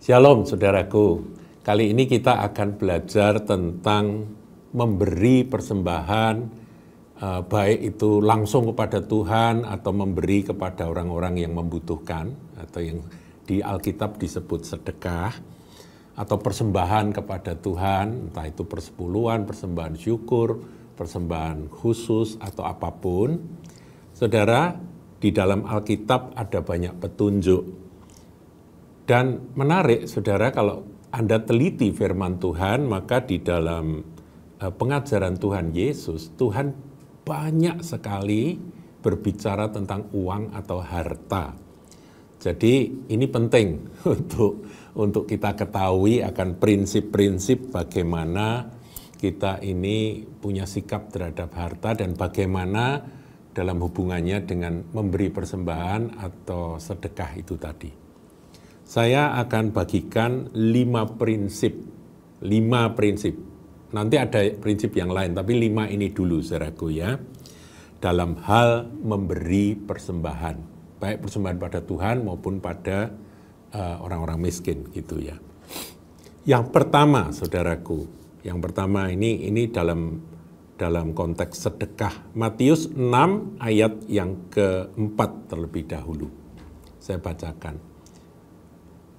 Shalom saudaraku, kali ini kita akan belajar tentang memberi persembahan, baik itu langsung kepada Tuhan atau memberi kepada orang-orang yang membutuhkan, atau yang di Alkitab disebut sedekah, atau persembahan kepada Tuhan, entah itu persepuluhan, persembahan syukur, persembahan khusus, atau apapun. Saudara, di dalam Alkitab ada banyak petunjuk. Dan menarik, saudara, kalau Anda teliti firman Tuhan, maka di dalam pengajaran Tuhan Yesus, Tuhan banyak sekali berbicara tentang uang atau harta. Jadi ini penting untuk kita ketahui akan prinsip-prinsip bagaimana kita ini punya sikap terhadap harta dan bagaimana dalam hubungannya dengan memberi persembahan atau sedekah itu tadi. Saya akan bagikan 5 prinsip. Nanti ada prinsip yang lain, tapi 5 ini dulu saudaraku ya. Dalam hal memberi persembahan, baik persembahan pada Tuhan maupun pada orang-orang miskin gitu ya. Yang pertama saudaraku, ini dalam konteks sedekah. Matius 6 ayat yang keempat terlebih dahulu. Saya bacakan.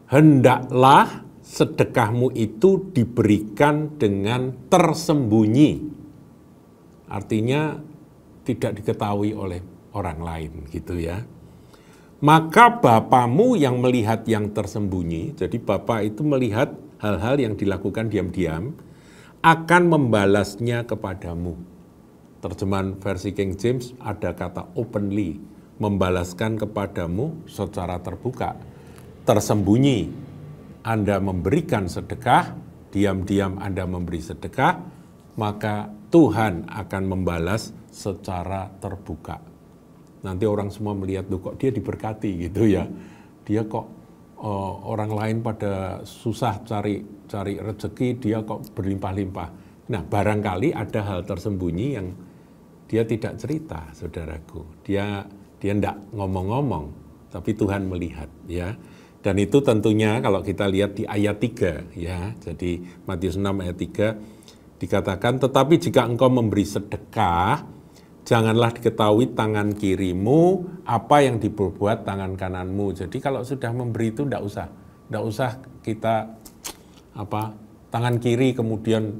Hendaklah sedekahmu itu diberikan dengan tersembunyi. Artinya tidak diketahui oleh orang lain gitu ya. Maka Bapamu yang melihat yang tersembunyi, jadi Bapa itu melihat hal-hal yang dilakukan diam-diam, akan membalasnya kepadamu. Terjemahan versi King James ada kata openly, membalaskan kepadamu secara terbuka. Tersembunyi, Anda memberikan sedekah, diam-diam Anda memberi sedekah, maka Tuhan akan membalas secara terbuka. Nanti orang semua melihat, loh kok dia diberkati gitu ya. Dia kok orang lain pada susah cari rezeki, dia kok berlimpah-limpah. Nah, barangkali ada hal tersembunyi yang dia tidak cerita, saudaraku. Dia enggak ngomong-ngomong, tapi Tuhan melihat ya. Dan itu tentunya kalau kita lihat di ayat 3 ya. Jadi Matius 6 ayat 3 dikatakan, tetapi jika engkau memberi sedekah, janganlah diketahui tangan kirimu apa yang diperbuat tangan kananmu. Jadi kalau sudah memberi itu enggak usah kita tangan kiri kemudian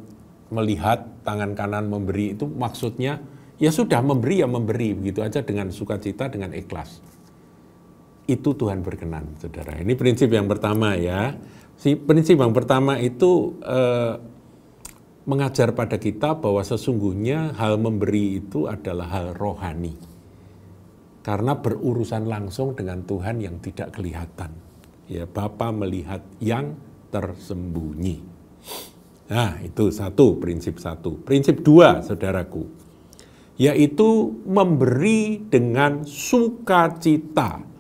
melihat tangan kanan memberi, itu maksudnya ya sudah memberi ya memberi begitu aja dengan sukacita, dengan ikhlas. Itu Tuhan berkenan, saudara. Ini prinsip yang pertama ya. Prinsip yang pertama itu mengajar pada kita bahwa sesungguhnya hal memberi itu adalah hal rohani. Karena berurusan langsung dengan Tuhan yang tidak kelihatan. Ya, Bapa melihat yang tersembunyi. Nah, itu prinsip satu. Prinsip 2, saudaraku, yaitu memberi dengan sukacita.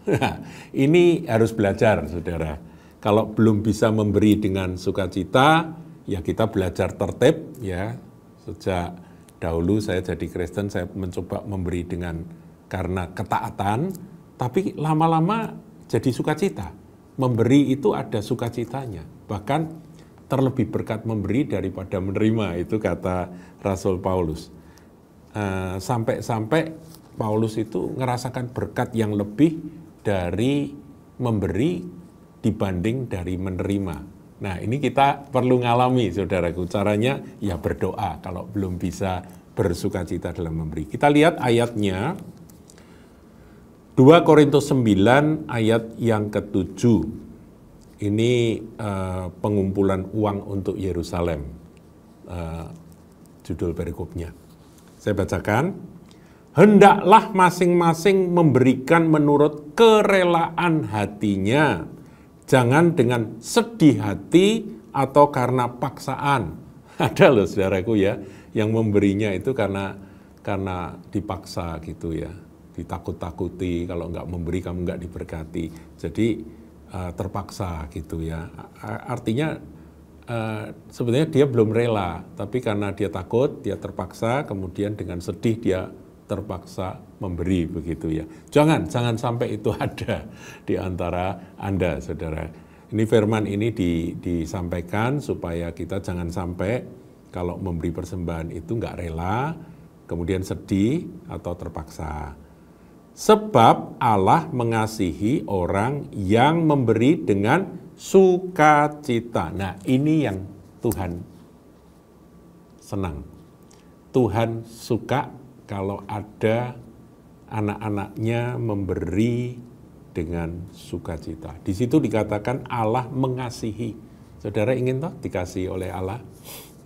Ini harus belajar, saudara. Kalau belum bisa memberi dengan sukacita, ya kita belajar tertib ya. Sejak dahulu saya jadi Kristen, saya mencoba memberi karena ketaatan, tapi lama-lama jadi sukacita. Memberi itu ada sukacitanya. Bahkan terlebih berkat memberi daripada menerima, itu kata Rasul Paulus. Sampai Paulus itu ngerasakan berkat yang lebih dari memberi dibanding dari menerima. Nah, ini kita perlu ngalami, saudaraku. Caranya ya berdoa kalau belum bisa bersukacita dalam memberi. Kita lihat ayatnya, 2 Korintus 9 ayat yang ke-7. Ini pengumpulan uang untuk Yerusalem, judul perikopnya. Saya bacakan. Hendaklah masing-masing memberikan menurut kerelaan hatinya, jangan dengan sedih hati atau karena paksaan. Ada loh saudaraku ya, yang memberinya itu karena dipaksa gitu ya, ditakut-takuti, kalau enggak memberi kamu enggak diberkati. Jadi terpaksa gitu ya. Artinya sebenarnya dia belum rela, tapi karena dia takut, dia terpaksa, kemudian dengan sedih dia terpaksa memberi begitu ya. Jangan sampai itu ada di antara Anda, saudara. Ini firman ini disampaikan supaya kita jangan sampai kalau memberi persembahan itu nggak rela, kemudian sedih atau terpaksa. Sebab Allah mengasihi orang yang memberi dengan sukacita. Nah, ini yang Tuhan senang. Tuhan suka kalau ada anak-anaknya memberi dengan sukacita. Di situ dikatakan Allah mengasihi. Saudara ingin toh dikasihi oleh Allah?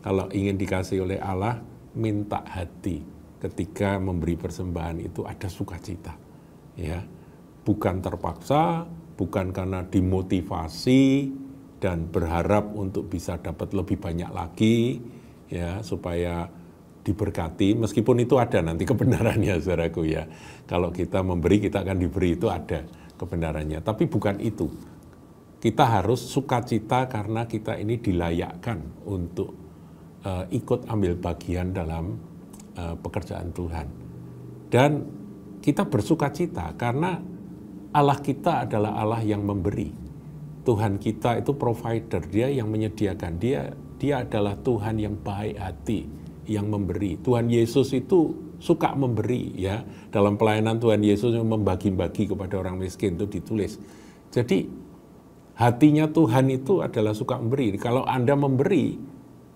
Kalau ingin dikasihi oleh Allah, minta hati ketika memberi persembahan itu ada sukacita. Ya, bukan terpaksa, bukan karena dimotivasi dan berharap untuk bisa dapat lebih banyak lagi, ya, supaya diberkati, meskipun itu ada nanti kebenarannya, saudaraku ya. Kalau kita memberi, kita akan diberi, itu ada kebenarannya. Tapi bukan itu. Kita harus sukacita karena kita ini dilayakkan untuk ikut ambil bagian dalam pekerjaan Tuhan. Dan kita bersukacita karena Allah kita adalah Allah yang memberi. Tuhan kita itu provider, dia yang menyediakan. Dia adalah Tuhan yang baik hati, yang memberi. Tuhan Yesus itu suka memberi, ya. Dalam pelayanan Tuhan Yesus membagi-bagi kepada orang miskin itu ditulis. Jadi hatinya Tuhan itu adalah suka memberi. Kalau Anda memberi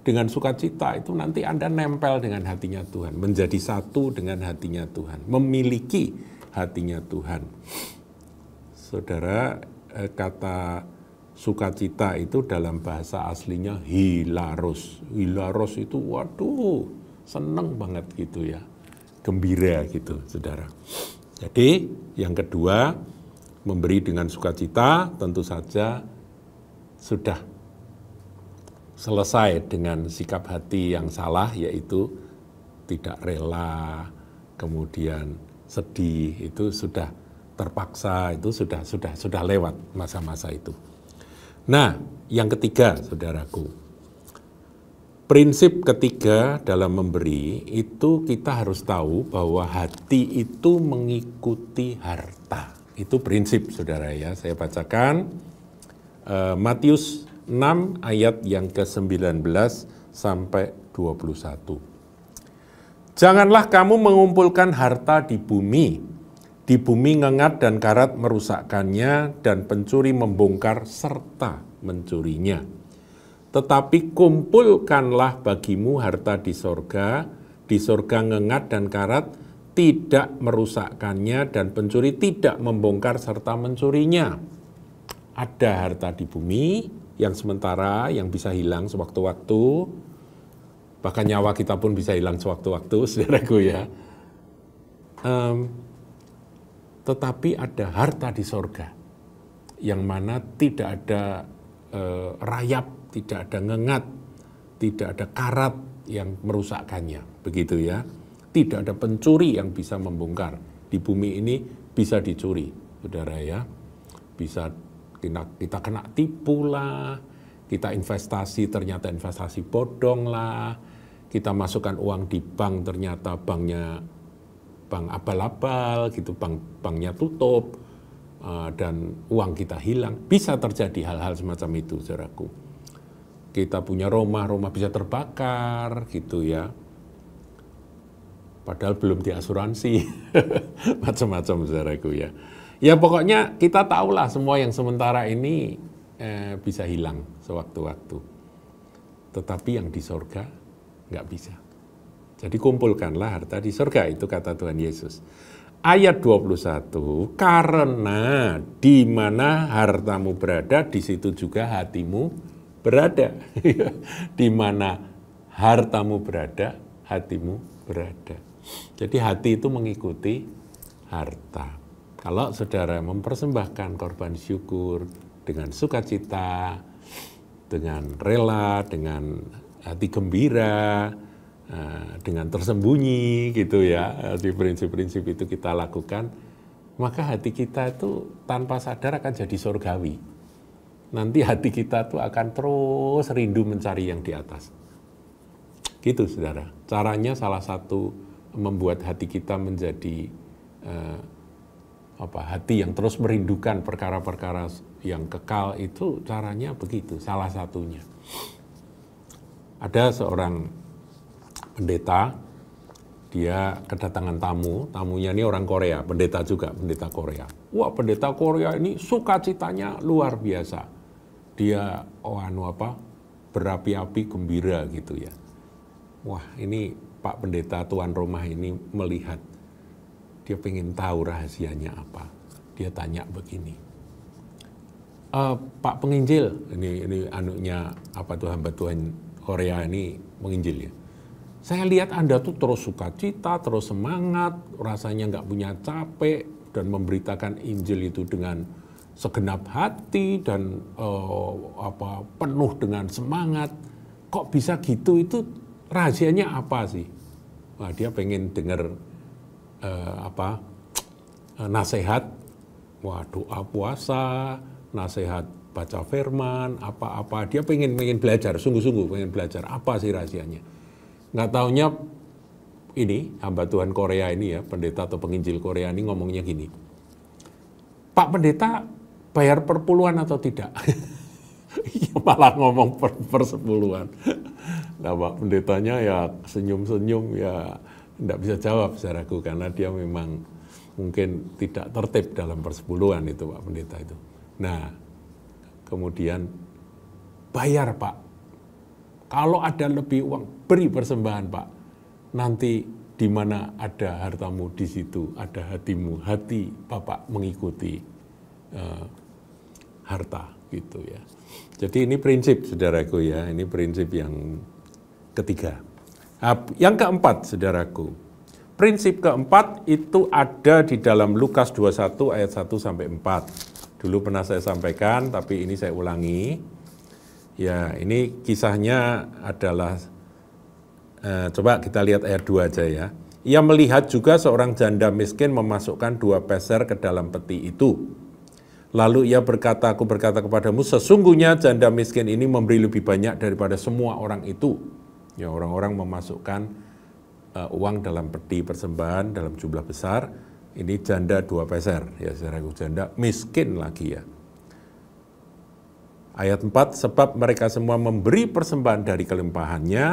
dengan sukacita itu nanti Anda nempel dengan hatinya Tuhan, menjadi satu dengan hatinya Tuhan, memiliki hatinya Tuhan. Saudara, kata sukacita itu dalam bahasa aslinya hilaros. Hilaros itu waduh, seneng banget gitu ya. Gembira gitu, saudara. Jadi yang kedua, memberi dengan sukacita tentu saja sudah selesai dengan sikap hati yang salah, yaitu tidak rela, kemudian sedih, itu sudah terpaksa, itu sudah lewat masa-masa itu. Nah, yang ketiga, saudaraku, prinsip ketiga dalam memberi itu kita harus tahu bahwa hati itu mengikuti harta. Itu prinsip, saudara ya. Saya bacakan Matius 6 ayat yang ke-19 sampai 21. Janganlah kamu mengumpulkan harta di bumi ngengat dan karat merusakkannya, dan pencuri membongkar serta mencurinya. Tetapi kumpulkanlah bagimu harta di sorga ngengat dan karat tidak merusakkannya, dan pencuri tidak membongkar serta mencurinya. Ada harta di bumi yang sementara, yang bisa hilang sewaktu-waktu, bahkan nyawa kita pun bisa hilang sewaktu-waktu, saudaraku ya. Tetapi ada harta di sorga, yang mana tidak ada rayap, tidak ada ngengat, tidak ada karat yang merusakkannya, begitu ya. Tidak ada pencuri yang bisa membongkar. Di bumi ini bisa dicuri, saudara ya. Bisa kita kena tipu lah, kita investasi ternyata investasi bodong lah, kita masukkan uang di bank ternyata bank abal-abal gitu, banknya tutup, dan uang kita hilang. Bisa terjadi hal-hal semacam itu, saudaraku. Kita punya rumah bisa terbakar gitu ya, padahal belum diasuransi. Macam-macam, saudaraku ya. Ya pokoknya kita tahulah semua yang sementara ini bisa hilang sewaktu-waktu. Tetapi yang di sorga nggak bisa. Jadi kumpulkanlah harta di sorga, itu kata Tuhan Yesus. Ayat 21, karena di mana hartamu berada, di situ juga hatimu berada. Di mana hartamu berada, hatimu berada. Jadi hati itu mengikuti harta. Kalau saudara mempersembahkan korban syukur dengan sukacita, dengan rela, dengan hati gembira, dengan tersembunyi gitu ya, di prinsip-prinsip itu kita lakukan, maka hati kita itu tanpa sadar akan jadi surgawi. Nanti hati kita tuh akan terus rindu mencari yang di atas. Gitu, saudara. Caranya salah satu membuat hati kita menjadi hati yang terus merindukan perkara-perkara yang kekal, itu caranya begitu, salah satunya. Ada seorang pendeta, dia kedatangan tamunya ini orang Korea, pendeta juga, pendeta Korea. Wah, pendeta Korea ini sukacitanya luar biasa. Dia berapi-api gembira gitu ya. Wah, ini Pak Pendeta tuan rumah ini melihat, dia pengen tahu rahasianya apa. Dia tanya begini, Pak Penginjil, ini hamba Tuhan Korea ini menginjil ya. Saya lihat Anda tuh terus sukacita, terus semangat, rasanya nggak punya capek, dan memberitakan Injil itu dengan segenap hati dan penuh dengan semangat. Kok bisa gitu? Itu rahasianya apa sih? Wah, dia pengen dengar nasihat, doa puasa, nasihat baca firman, apa-apa. Dia pengen belajar, sungguh-sungguh pengen belajar. Apa sih rahasianya? Nggak taunya ini, hamba Tuhan Korea ini ya, pendeta atau penginjil Korea ini ngomongnya gini, Pak Pendeta bayar perpuluhan atau tidak? Malah ngomong persepuluhan. Nah, Pak Pendetanya ya senyum-senyum, ya nggak bisa jawab saudaraku, karena dia memang mungkin tidak tertib dalam persepuluhan itu Pak Pendeta itu. Nah, kemudian bayar Pak. Kalau ada lebih uang, beri persembahan Pak. Nanti di mana ada hartamu, di situ ada hatimu. Hati Bapak mengikuti harta gitu ya. Jadi ini prinsip saudaraku ya, ini prinsip yang ketiga. Yang keempat saudaraku, prinsip keempat itu ada di dalam Lukas 21 ayat 1 sampai 4. Dulu pernah saya sampaikan, tapi ini saya ulangi. Ya, ini kisahnya adalah, coba kita lihat ayat 2 aja ya. Ia melihat juga seorang janda miskin memasukkan 2 peser ke dalam peti itu. Lalu ia berkata, aku berkata kepadamu, sesungguhnya janda miskin ini memberi lebih banyak daripada semua orang itu. Ya, orang-orang memasukkan uang dalam peti persembahan dalam jumlah besar. Ini janda 2 peser, ya saudaraku, janda miskin lagi ya. Ayat 4, sebab mereka semua memberi persembahan dari kelimpahannya,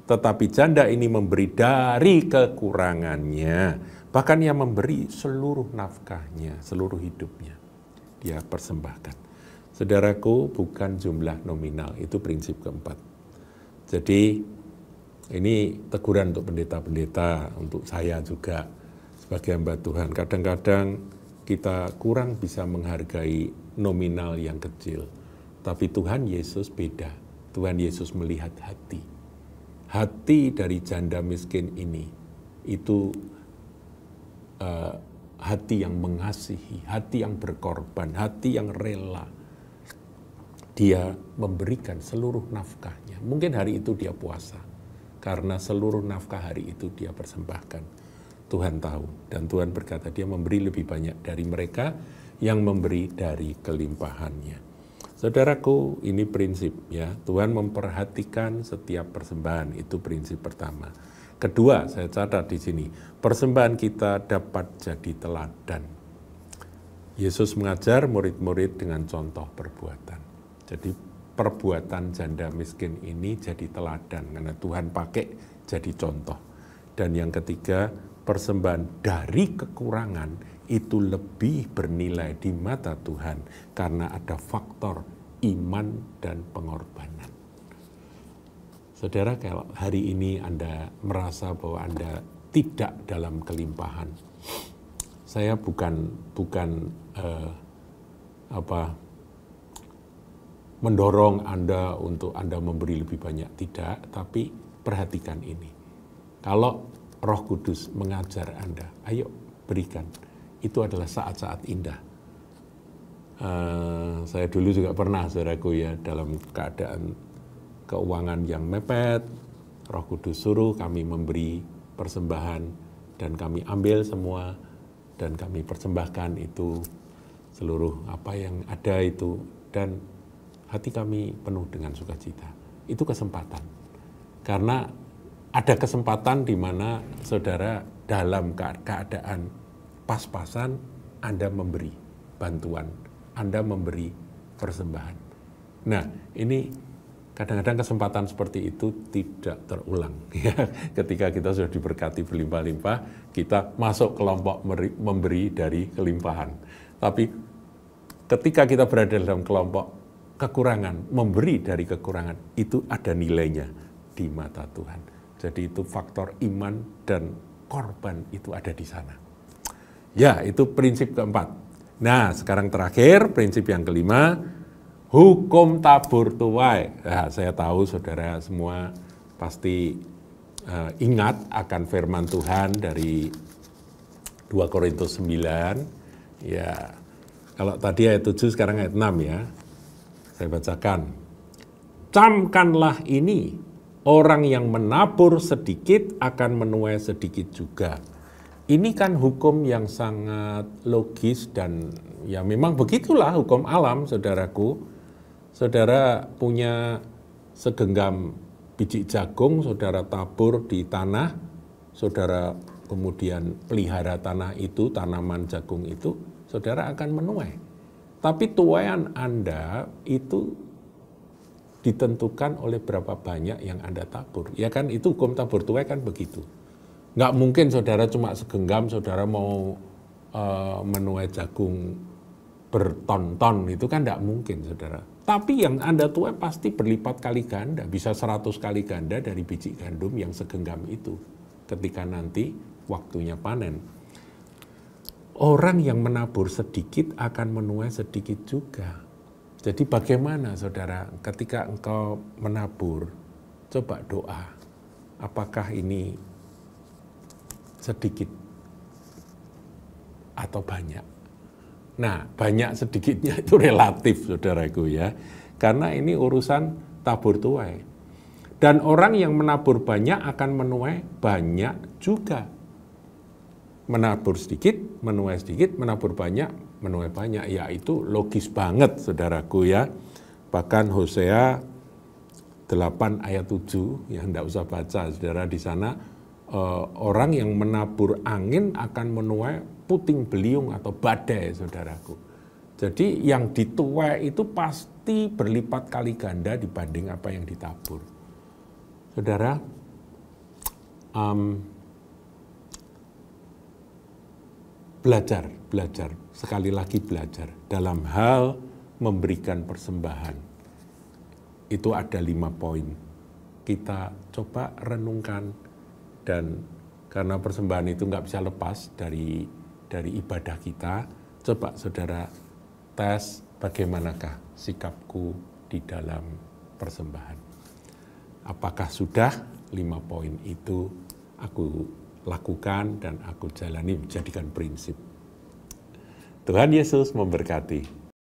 tetapi janda ini memberi dari kekurangannya. Bahkan ia memberi seluruh nafkahnya, seluruh hidupnya. Dia persembahkan. Saudaraku, bukan jumlah nominal, itu prinsip keempat. Jadi, ini teguran untuk pendeta-pendeta, untuk saya juga sebagai hamba Tuhan. Kadang-kadang kita kurang bisa menghargai nominal yang kecil. Tapi Tuhan Yesus beda. Tuhan Yesus melihat hati. Hati dari janda miskin ini, itu hati yang mengasihi, hati yang berkorban, hati yang rela. Dia memberikan seluruh nafkahnya. Mungkin hari itu dia puasa, karena seluruh nafkah hari itu dia persembahkan. Tuhan tahu, dan Tuhan berkata dia memberi lebih banyak dari mereka yang memberi dari kelimpahannya. Saudaraku, ini prinsip ya. Tuhan memperhatikan setiap persembahan, itu prinsip pertama. Kedua, saya catat di sini, persembahan kita dapat jadi teladan. Yesus mengajar murid-murid dengan contoh perbuatan. Jadi perbuatan janda miskin ini jadi teladan karena Tuhan pakai jadi contoh. Dan yang ketiga, persembahan dari kekurangan itu lebih bernilai di mata Tuhan karena ada faktor iman dan pengorbanan. Saudara, kalau hari ini Anda merasa bahwa Anda tidak dalam kelimpahan, saya bukan mendorong Anda untuk Anda memberi lebih banyak, tidak, tapi perhatikan ini. Kalau Roh Kudus mengajar Anda, ayo berikan. Itu adalah saat-saat indah. Saya dulu juga pernah, saudaraku ya, dalam keadaan keuangan yang mepet, Roh Kudus suruh kami memberi persembahan, dan kami ambil semua, dan kami persembahkan itu, seluruh apa yang ada itu, dan hati kami penuh dengan sukacita. Itu kesempatan. Karena ada kesempatan di mana saudara dalam keadaan pas-pasan, Anda memberi bantuan, Anda memberi persembahan. Nah, ini kadang-kadang kesempatan seperti itu tidak terulang. Ketika kita sudah diberkati berlimpah-limpah, kita masuk kelompok memberi dari kelimpahan. Tapi ketika kita berada dalam kelompok kekurangan, memberi dari kekurangan, itu ada nilainya di mata Tuhan. Jadi itu faktor iman dan korban itu ada di sana. Ya, itu prinsip keempat. Nah, sekarang terakhir, prinsip yang kelima, hukum tabur tuai. Nah, saya tahu saudara semua pasti ingat akan firman Tuhan dari 2 Korintus 9. Ya, kalau tadi ayat 7, sekarang ayat 6 ya. Saya bacakan. Camkanlah ini, orang yang menabur sedikit akan menuai sedikit juga. Ini kan hukum yang sangat logis dan ya memang begitulah hukum alam, saudaraku. Saudara punya segenggam biji jagung, saudara tabur di tanah, saudara kemudian pelihara tanah itu, tanaman jagung itu, saudara akan menuai. Tapi tuaian Anda itu ditentukan oleh berapa banyak yang Anda tabur. Ya kan, itu hukum tabur tuai kan begitu. Nggak mungkin saudara cuma segenggam, saudara mau menuai jagung berton-ton, itu kan nggak mungkin saudara. Tapi yang Anda tuai pasti berlipat kali ganda, bisa 100 kali ganda dari biji gandum yang segenggam itu ketika nanti waktunya panen. Orang yang menabur sedikit akan menuai sedikit juga. Jadi bagaimana saudara ketika engkau menabur, coba doa, apakah ini sedikit atau banyak? Nah, banyak sedikitnya itu relatif saudaraku ya, karena ini urusan tabur tuai. Dan orang yang menabur banyak akan menuai banyak juga. Menabur sedikit, menuai sedikit, menabur banyak, menuai banyak. Ya itu logis banget saudaraku ya. Bahkan Hosea 8 ayat 7, ya enggak usah baca saudara di sana, orang yang menabur angin akan menuai puting beliung atau badai, saudaraku. Jadi yang dituai itu pasti berlipat kali ganda dibanding apa yang ditabur. Saudara, belajar, sekali lagi belajar dalam hal memberikan persembahan. Itu ada 5 poin. Kita coba renungkan. Dan karena persembahan itu nggak bisa lepas dari ibadah kita, coba saudara tes bagaimanakah sikapku di dalam persembahan. Apakah sudah 5 poin itu aku lakukan dan aku jalani menjadikan prinsip. Tuhan Yesus memberkati.